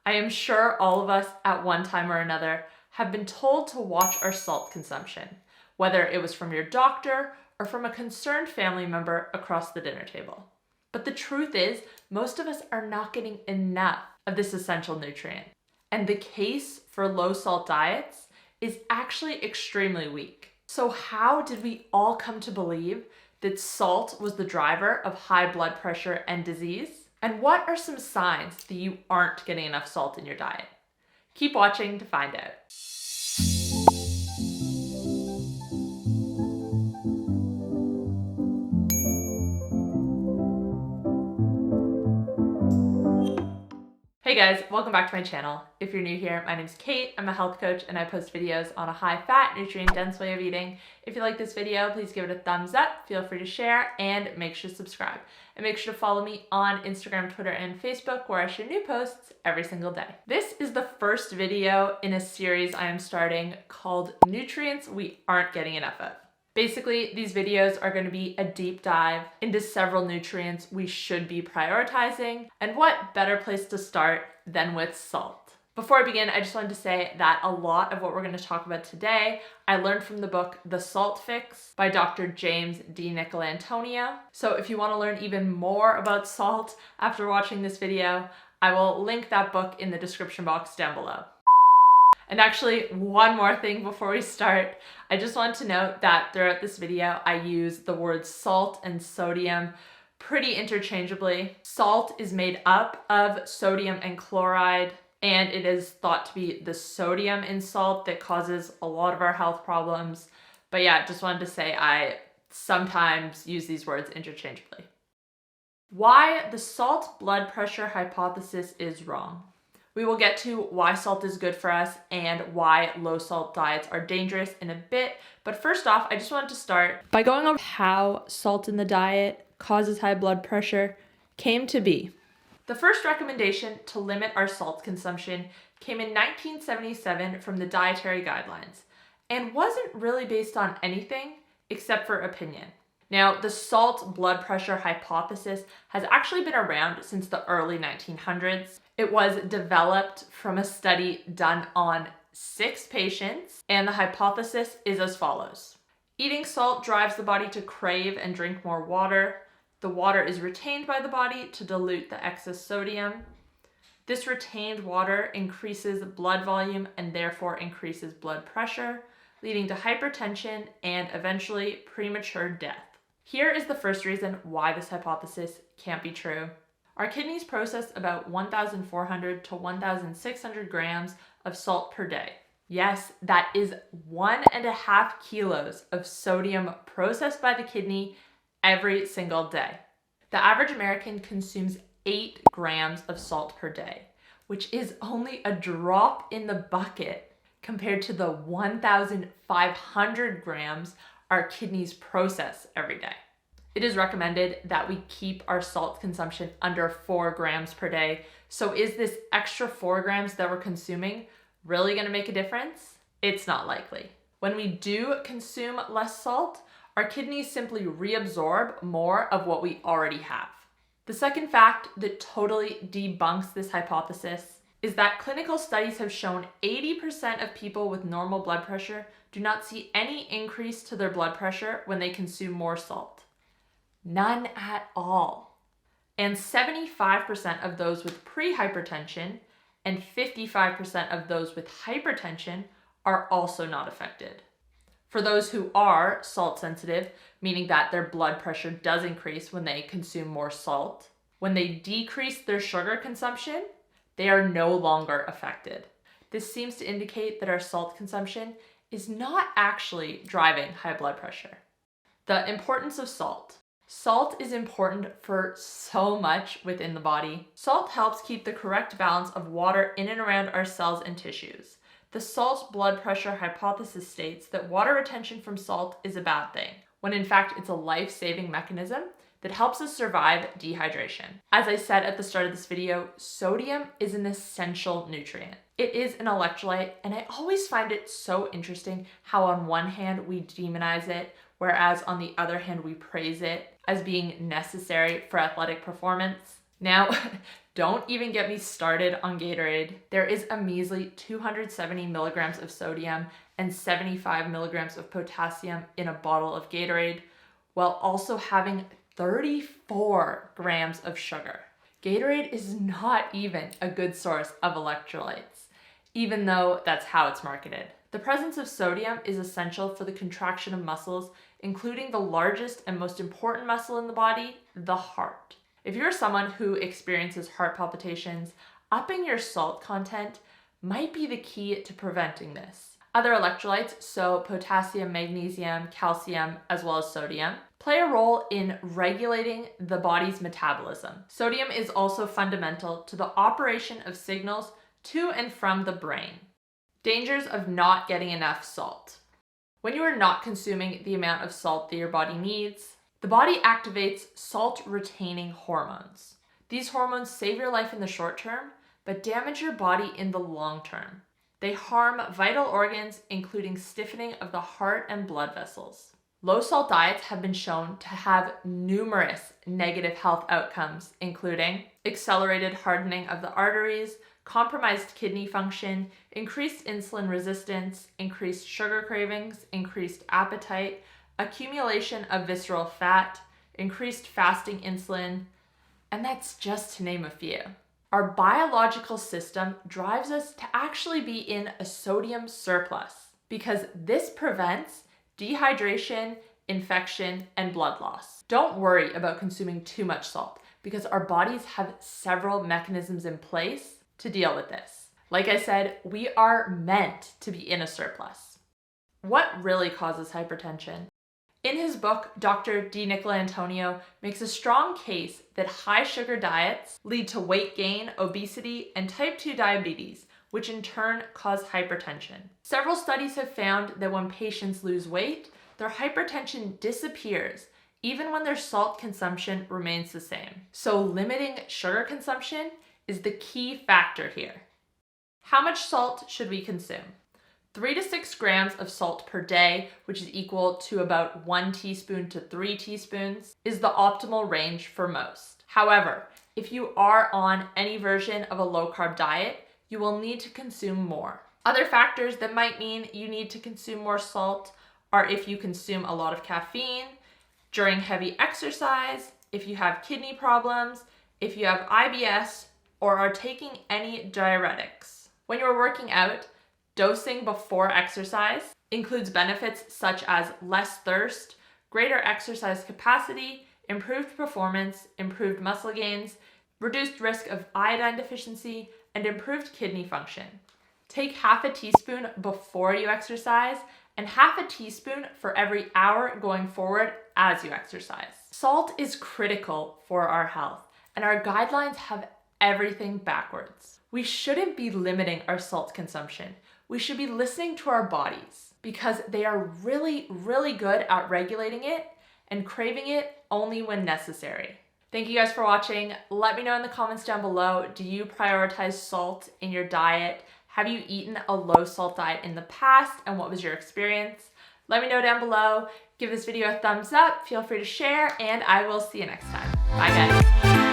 I am sure all of us at one time or another have been told to watch our salt consumption, whether it was from your doctor or from a concerned family member across the dinner table. But the truth is, most of us are not getting enough of this essential nutrient. And the case for low salt diets is actually extremely weak. So how did we all come to believe that salt was the driver of high blood pressure and disease? And what are some signs that you aren't getting enough salt in your diet? Keep watching to find out. Hey guys, welcome back to my channel. If you're new here, my name's Kate. I'm a health coach and I post videos on a high-fat, nutrient-dense way of eating. If you like this video, please give it a thumbs up, feel free to share, and make sure to subscribe. And make sure to follow me on Instagram, Twitter, and Facebook, where I share new posts every single day. This is the first video in a series I am starting called Nutrients We Aren't Getting Enough of. Basically, these videos are going to be a deep dive into several nutrients we should be prioritizing, and what better place to start than with salt. Before I begin, I just wanted to say that a lot of what we're going to talk about today, I learned from the book The Salt Fix by Dr. James D. Nicolantonio. So if you want to learn even more about salt after watching this video, I will link that book in the description box down below. And actually, one more thing before we start, I just want to note that throughout this video, I use the words salt and sodium pretty interchangeably. Salt is made up of sodium and chloride, and it is thought to be the sodium in salt that causes a lot of our health problems. But yeah, just wanted to say I sometimes use these words interchangeably. Why the salt blood pressure hypothesis is wrong. We will get to why salt is good for us and why low salt diets are dangerous in a bit. But first off, I just wanted to start by going over how salt in the diet causes high blood pressure came to be. The first recommendation to limit our salt consumption came in 1977 from the Dietary Guidelines and wasn't really based on anything except for opinion. Now, the salt blood pressure hypothesis has actually been around since the early 1900s. It was developed from a study done on 6 patients, and the hypothesis is as follows. Eating salt drives the body to crave and drink more water. The water is retained by the body to dilute the excess sodium. This retained water increases blood volume and therefore increases blood pressure, leading to hypertension and eventually premature death. Here is the first reason why this hypothesis can't be true. Our kidneys process about 1,400 to 1,600 grams of salt per day. Yes, that is 1.5 kilos of sodium processed by the kidney every single day. The average American consumes 8 grams of salt per day, which is only a drop in the bucket compared to the 1,500 grams our kidneys process every day. It is recommended that we keep our salt consumption under 4 grams per day. So is this extra 4 grams that we're consuming really going to make a difference? It's not likely. When we do consume less salt, our kidneys simply reabsorb more of what we already have. The second fact that totally debunks this hypothesis is that clinical studies have shown 80% of people with normal blood pressure do not see any increase to their blood pressure when they consume more salt. None at all. And 75% of those with pre-hypertension and 55% of those with hypertension are also not affected. For those who are salt sensitive, meaning that their blood pressure does increase when they consume more salt, when they decrease their sugar consumption, they are no longer affected. This seems to indicate that our salt consumption is not actually driving high blood pressure. The importance of salt. Salt is important for so much within the body. Salt helps keep the correct balance of water in and around our cells and tissues. The salt blood pressure hypothesis states that water retention from salt is a bad thing, when in fact it's a life-saving mechanism that helps us survive dehydration. As I said at the start of this video, sodium is an essential nutrient. It is an electrolyte, and I always find it so interesting how on one hand we demonize it, whereas on the other hand we praise it as being necessary for athletic performance. Now, don't even get me started on Gatorade. There is a measly 270 milligrams of sodium and 75 milligrams of potassium in a bottle of Gatorade, while also having 34 grams of sugar. Gatorade is not even a good source of electrolytes, even though that's how it's marketed. The presence of sodium is essential for the contraction of muscles, including the largest and most important muscle in the body, the heart. If you're someone who experiences heart palpitations, upping your salt content might be the key to preventing this. Other electrolytes, so potassium, magnesium, calcium, as well as sodium, play a role in regulating the body's metabolism. Sodium is also fundamental to the operation of signals to and from the brain. Dangers of not getting enough salt. When you are not consuming the amount of salt that your body needs, the body activates salt-retaining hormones. These hormones save your life in the short term, but damage your body in the long term. They harm vital organs, including stiffening of the heart and blood vessels. Low-salt diets have been shown to have numerous negative health outcomes, including accelerated hardening of the arteries, compromised kidney function, increased insulin resistance, increased sugar cravings, increased appetite, accumulation of visceral fat, increased fasting insulin, and that's just to name a few. Our biological system drives us to actually be in a sodium surplus because this prevents dehydration, infection, and blood loss. Don't worry about consuming too much salt because our bodies have several mechanisms in place to deal with this. Like I said, we are meant to be in a surplus. What really causes hypertension? In his book, Dr. Nicolantonio makes a strong case that high sugar diets lead to weight gain, obesity, and type 2 diabetes, which in turn cause hypertension. Several studies have found that when patients lose weight, their hypertension disappears, even when their salt consumption remains the same. So limiting sugar consumption is the key factor here. How much salt should we consume? 3 to 6 grams of salt per day, which is equal to about 1 teaspoon to 3 teaspoons, is the optimal range for most. However, if you are on any version of a low-carb diet, you will need to consume more. Other factors that might mean you need to consume more salt are if you consume a lot of caffeine, during heavy exercise, if you have kidney problems, if you have IBS, or are taking any diuretics. When you're working out, dosing before exercise includes benefits such as less thirst, greater exercise capacity, improved performance, improved muscle gains, reduced risk of iodine deficiency, and improved kidney function. Take half a teaspoon before you exercise and half a teaspoon for every hour going forward as you exercise. Salt is critical for our health, and our guidelines have everything backwards. We shouldn't be limiting our salt consumption. We should be listening to our bodies because they are really, really good at regulating it and craving it only when necessary. Thank you guys for watching. Let me know in the comments down below, do you prioritize salt in your diet? Have you eaten a low salt diet in the past and what was your experience? Let me know down below. Give this video a thumbs up, feel free to share, and I will see you next time. Bye guys.